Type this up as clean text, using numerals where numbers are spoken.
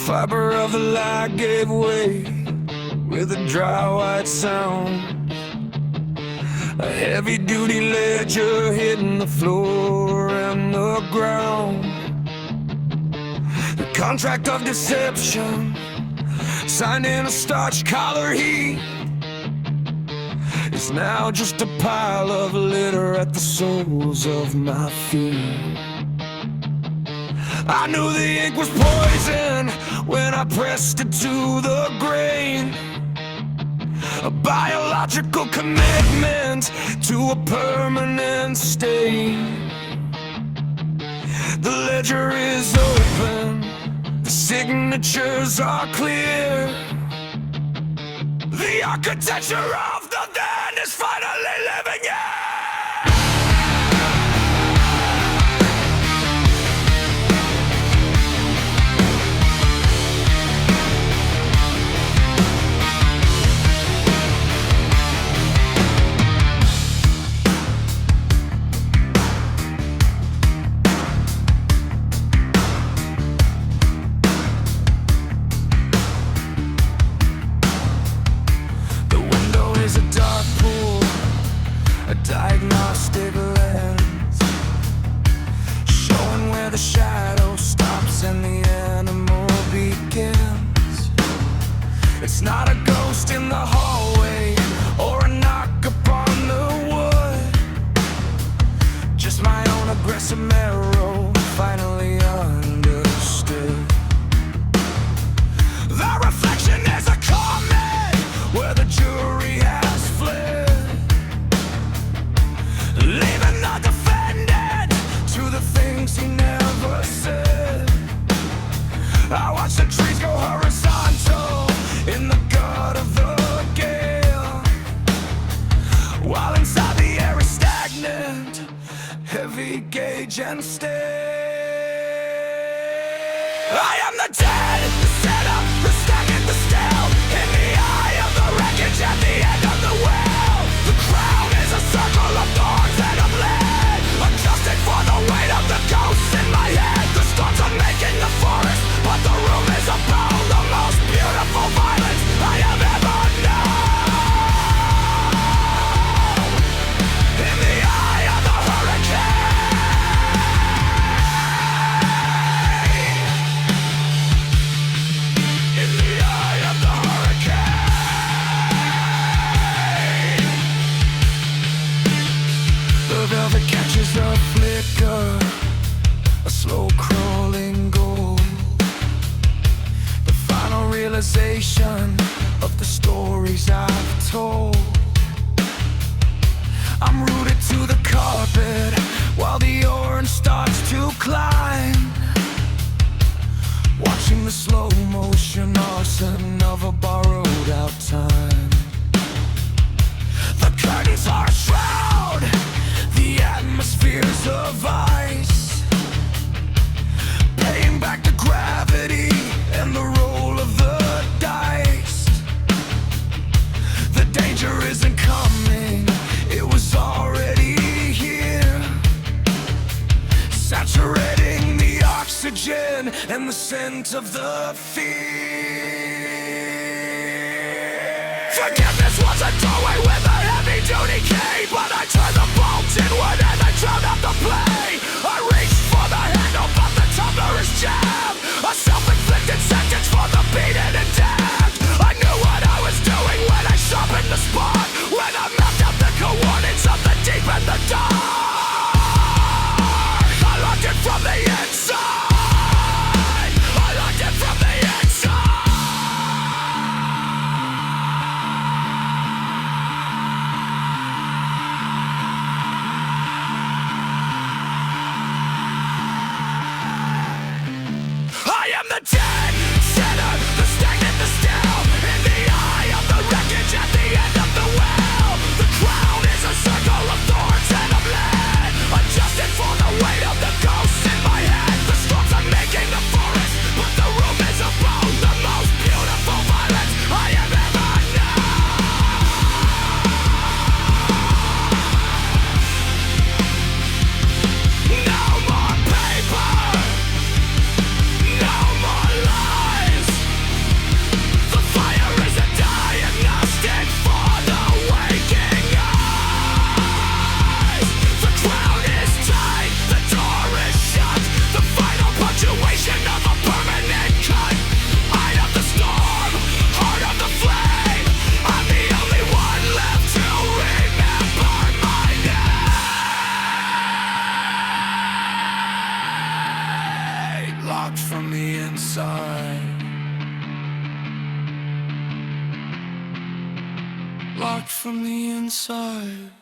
fiber of the light gave way with a dry white sound. A heavy-duty ledger hitting the floor and the ground. The contract of deception signed in a starch collar heat is now just a pile of litter at the soles of my feet. I knew the ink was poison when I pressed it to the grain. A biological commitment to a permanent stain. The ledger is open, the signatures are clear. The architecture of the then is finally living here. A diagnostic lens showing where the shadow stops and the animal begins. It's not a ghost in the hallway or a knock upon the wood, just my own aggressive marrow finally understood. The reflection is a comet where the jury has fled, leaving the defendant to the things he never said. I watch the trees go horizontal in the gut of the gale, while inside the air is stagnant, heavy gauge and stale. I am the dead, the setup, the stagnant, the stale, in the eye of the wreckage at the end of the well. The crown is a circle of thorns and of lead, adjusted for the weight of the ghosts in my head. The storms are making the forest, but the room is about the most beautiful violence I have ever known. In the eye of the hurricane, in the eye of the hurricane. The velvet catches a flicker, a slow crawling goal, the final realization of the stories I've told. I'm rooted to the carpet while the orange starts to climb, watching the slow motion arson of a borrowed out time. The curtains are a shroud, the atmosphere's of ice, paying back to gravity and the roll of the dice. The danger isn't coming, it was already here, saturating the oxygen and the scent of the fear. Forgiveness was a doorway with a heavy-duty key, but I turned the bolt inward and I drowned out the play. I reached for the handle, but the tumbler is jammed, a self-inflicted sentence for the beaten and damned. I knew what I was doing when I sharpened the spot, when I mapped out the coordinates of the deep and the dark. I locked it from the inside, I locked it from the inside. locked from the inside. Locked from the inside.